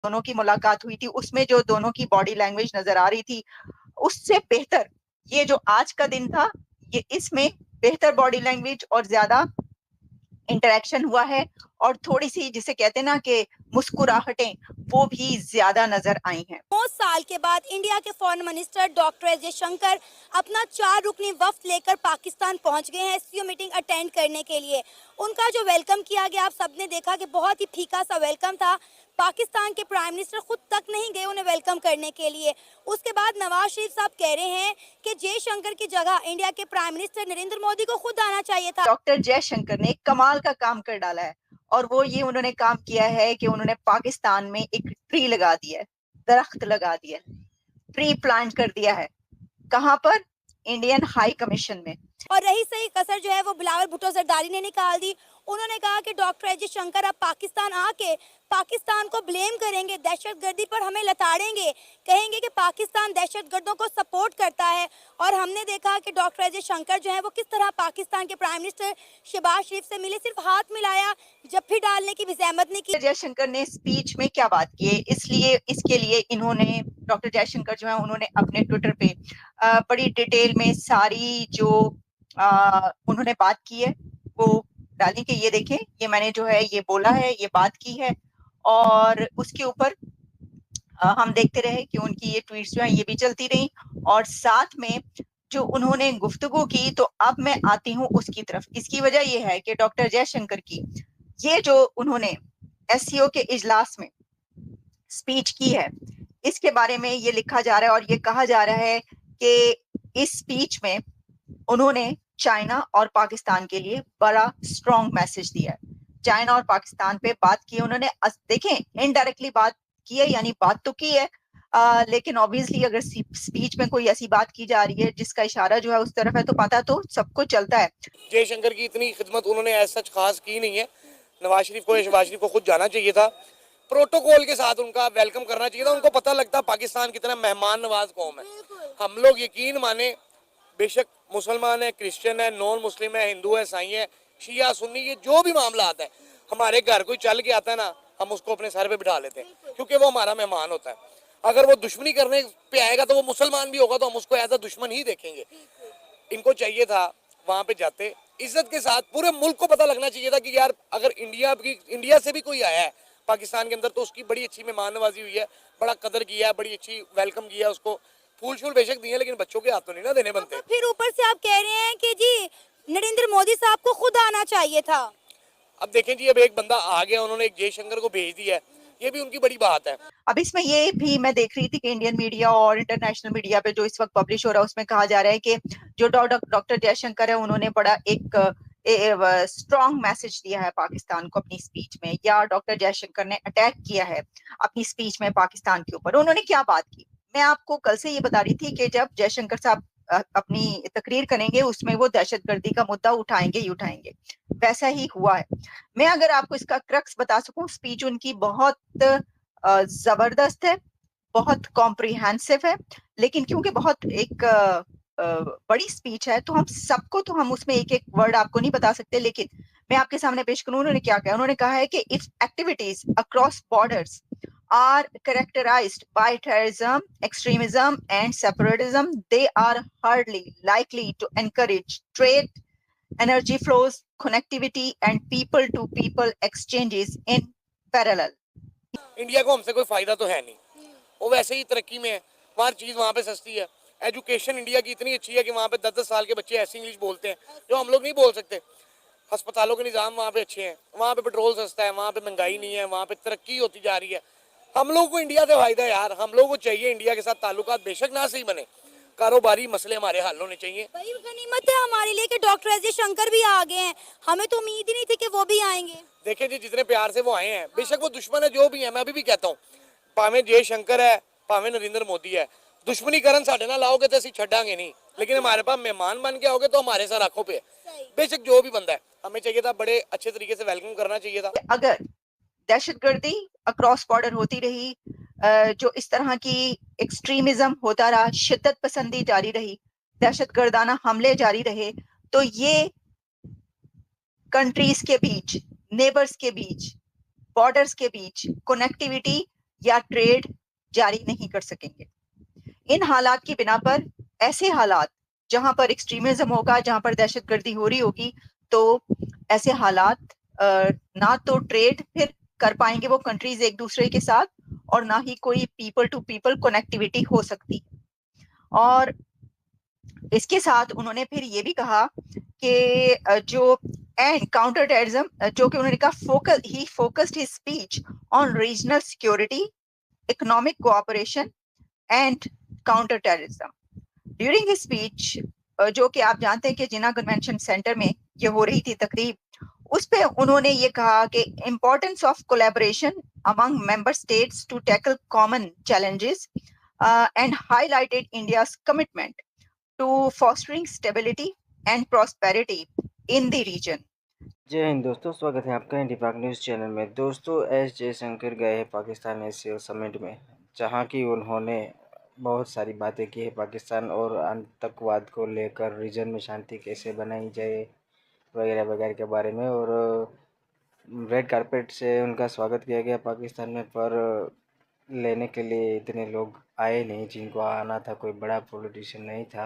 दोनों की मुलाकात हुई थी, उसमें जो दोनों की बॉडी लैंग्वेज नजर आ रही थी, उससे बेहतर ये जो आज का दिन था, ये इसमें बेहतर बॉडी लैंग्वेज और ज्यादा इंटरेक्शन हुआ है, और थोड़ी सी जिसे कहते हैं ना कि मुस्कुराहटें, वो भी ज्यादा नजर आई हैं। 9 साल के बाद इंडिया के foreign minister doctor S Jaishankar अपना 4 रुकनी वफ्द लेकर पाकिस्तान पहुंच गए हैं एससीओ मीटिंग अटेंड करने के लिए। उनका जो वेलकम किया गया, आप सबने देखा कि बहुत ही फीका सा वेलकम था। पाकिस्तान के प्राइम मिनिस्टर खुद तक नहीं गए उन्हें वेलकम करने के लिए। उसके बाद नवाज शरीफ साहब कह रहे हैं कि जयशंकर की जगह इंडिया के प्राइम मिनिस्टर नरेंद्र मोदी को खुद आना चाहिए था। डॉक्टर जयशंकर ने एक कमाल का काम कर डाला है, और वो ये उन्होंने काम किया है कि उन्होंने पाकिस्तान में एक ट्री लगा दिया है, दरख्त लगा दिया है, ट्री प्लांट कर दिया है। कहां पर? इंडियन हाई कमीशन में। और रही सही कसर जो है वो बिलावल भुट्टो जरदारी ने निकाल दी। उन्होंने कहा कि डॉक्टर एस जयशंकर अब पाकिस्तान आके पाकिस्तान को ब्लेम करेंगे, दहशतगर्दी पर हमें लताड़ेंगे, कहेंगे कि पाकिस्तान दहशतगर्दों को सपोर्ट करता है। और हमने देखा कि डॉक्टर एस जयशंकर जो है वो किस तरह पाकिस्तान के प्राइम मिनिस्टर शहबाज शरीफ से मिले, सिर्फ हाथ मिलाया, जफ्फी डालने की भी जहमत नहीं की। जयशंकर ने स्पीच में क्या बात की है, इसलिए इसके लिए इन्होंने डॉक्टर जयशंकर जो है उन्होंने अपने ट्विटर पे बड़ी डिटेल में सारी जो उन्होंने बात की है वो डाली कि ये देखें, ये मैंने जो है ये बोला है, ये बात की है। और उसके ऊपर हम देखते रहे कि उनकी ये ट्वीट्स जो है ये भी चलती रही, और साथ में जो उन्होंने गुफ्तगू की। तो अब मैं आती हूँ उसकी तरफ। इसकी वजह ये है कि डॉक्टर जयशंकर की ये जो उन्होंने एससीओ के इजलास में स्पीच की है, इसके बारे में ये लिखा जा रहा है और ये कहा जा रहा है कि इस स्पीच में उन्होंने चाइना और पाकिस्तान के लिए बड़ा स्ट्रॉन्ग मैसेज दिया है। चाइना और पाकिस्तान पे बात की उन्होंने, देखें इनडायरेक्टली बात की है, यानी बात तो की है, लेकिन ऑब्वियसली अगर स्पीच में कोई ऐसी बात की जा रही है जिसका इशारा जो है उस तरफ है, तो पता तो सबको चलता है। जयशंकर की इतनी खिदमत उन्होंने ऐसा खास की नहीं है। नवाज शरीफ को या शहबाज शरीफ को खुद जाना चाहिए था, प्रोटोकॉल के साथ उनका वेलकम करना चाहिए था। उनको पता लगता पाकिस्तान कितना मेहमान नवाज कौम है। हम लोग यकीन माने, बेशक मुसलमान है, क्रिश्चियन है, नॉन मुस्लिम है, हिंदू है, ईसाई है, शिया सुन्नी, ये जो भी मामला आता है, हमारे घर कोई चल के आता है ना, हम उसको अपने सर पे बिठा लेते हैं, क्योंकि वो हमारा मेहमान होता है। अगर वो दुश्मनी करने पे आएगा तो वो मुसलमान भी होगा, तो हम उसको एज अ दुश्मन ही देखेंगे। इनको चाहिए था वहां पे जाते इज्जत के साथ, पूरे मुल्क को पता लगना चाहिए था कि यार अगर इंडिया से भी कोई आया है पाकिस्तान के अंदर, तो उसकी बड़ी अच्छी मेहमान नवाजी हुई है, बड़ा कदर किया है, बड़ी अच्छी वेलकम किया है उसको। फूल शूल बेशक दिए, लेकिन बच्चों के हाथ तो नहीं ना देने बनते। फिर ऊपर से आप कह रहे हैं कि जी नरेंद्र मोदी साहब को खुद आना चाहिए था। अब देखें जी, अब एक बंदा आ गया, उन्होंने एक जयशंकर को भेज दिया है, ये भी उनकी बड़ी बात है। अब इसमें ये भी मैं देख रही थी कि इंडियन मीडिया और इंटरनेशनल मीडिया पे जो इस वक्त पब्लिश हो रहा है उसमें कहा जा रहा है कि जो डॉक्टर जयशंकर है उन्होंने बड़ा एक स्ट्रॉन्ग मैसेज दिया है पाकिस्तान को अपनी स्पीच में, या डॉक्टर जयशंकर ने अटैक किया है अपनी स्पीच में पाकिस्तान के ऊपर। उन्होंने क्या बात की, मैं आपको कल से ये बता रही थी कि जब जयशंकर साहब अपनी तकरीर करेंगे उसमें वो दहशतगर्दी का मुद्दा उठाएंगे ही उठाएंगे, वैसा ही हुआ है। मैं अगर आपको इसका क्रक्स बता सकूं, स्पीच उनकी बहुत जबरदस्त है, बहुत कॉम्प्रिहेंसिव है, लेकिन क्योंकि बहुत एक बड़ी स्पीच है तो हम सबको तो हम उसमें एक एक वर्ड आपको नहीं बता सकते, लेकिन मैं आपके सामने पेश करूं उन्होंने क्या कहा। उन्होंने कहा है कि if activities across borders are characterized by terrorism, extremism, and separatism, they are hardly likely to encourage trade, energy flows, connectivity, and people-to-people exchanges in parallel. India को हमसे कोई फायदा तो है नहीं, वो वैसे ही तरक्की में है, वहाँ चीज़ वहाँ पे सस्ती है। एजुकेशन इंडिया की इतनी अच्छी है कि वहाँ पे 10-10 साल के बच्चे ऐसी इंग्लिश बोलते हैं जो हम लोग नहीं बोल सकते। अस्पतालों के निज़ाम वहाँ पे अच्छे हैं, वहाँ पे पेट्रोल सस्ता है, वहाँ पे महंगाई नहीं है, वहाँ पे तरक्की होती जा रही है। हम लोगों को इंडिया से फायदा है यार, हम लोगों को चाहिए इंडिया के साथ ताल्लुकात बेशक ना सही बने, कारोबारी मसले हमारे हल होने चाहिए। बड़ी गनीमत है हमारे लिए कि डॉक्टर एस जयशंकर भी आ गए हैं, हमें तो उम्मीद ही नहीं थी कि वो भी आएंगे। देखिए जी, जितने प्यार से वो आए हैं, बेशक वो दुश्मन है जो भी है, मैं अभी भी कहता हूँ, भावें जयशंकर है भावें नरेंद्र मोदी है, दुश्मनी करन साढ़े ना लाओगे तो असं छड़ांगे नहीं, लेकिन हमारे पास मेहमान बन के आओगे तो हमारे सर आंखों पे है। बेशक जो भी बंदा है, हमें चाहिए था बड़े अच्छे तरीके से वेलकम करना चाहिए था। अगर दहशतगर्दी अक्रॉस बॉर्डर होती रही, जो इस तरह की एक्सट्रीमिज्म होता रहा, शिद्दत पसंदी जारी रही, दहशतगर्दाना हमले जारी रहे, तो ये कंट्रीज के बीच, नेबर्स के बीच, बॉर्डर्स के बीच कनेक्टिविटी या ट्रेड जारी नहीं कर सकेंगे। इन हालात की बिना पर, ऐसे हालात जहां पर एक्सट्रीमिज्म होगा, जहां पर दहशतगर्दी हो रही होगी, तो ऐसे हालात ना तो ट्रेड फिर कर पाएंगे वो कंट्रीज एक दूसरे के साथ, और ना ही कोई पीपल टू पीपल कनेक्टिविटी हो सकती। और इसके साथ उन्होंने फिर ये भी कहा कि जो एंड काउंटर टेररिज्म, जो कि उन्होंने कहा he focused his speech on regional security, economic cooperation and counter terrorism. During his speech, जो कि आप जानते हैं कि जिना कन्वेंशन सेंटर में ये हो रही थी तकरीब, उस पे उन्होंने ये कहा कि importance of collaboration among member states to tackle common challenges and highlighted India's commitment to fostering stability and prosperity in the region. जय हिंद दोस्तों, स्वागत है आपका इंडिपाक न्यूज़ चैनल में। दोस्तों, एस जयशंकर गए हैं पाकिस्तान एशिया समिट में, जहां की उन्होंने बहुत सारी बातें की है पाकिस्तान और आतंकवाद को लेकर, रीजन में शांति कैसे बनाई जाए वगैरह वगैरह के बारे में। और रेड कारपेट से उनका स्वागत किया गया पाकिस्तान में, पर लेने के लिए इतने लोग आए नहीं जिनको आना था, कोई बड़ा पॉलिटिशियन नहीं था।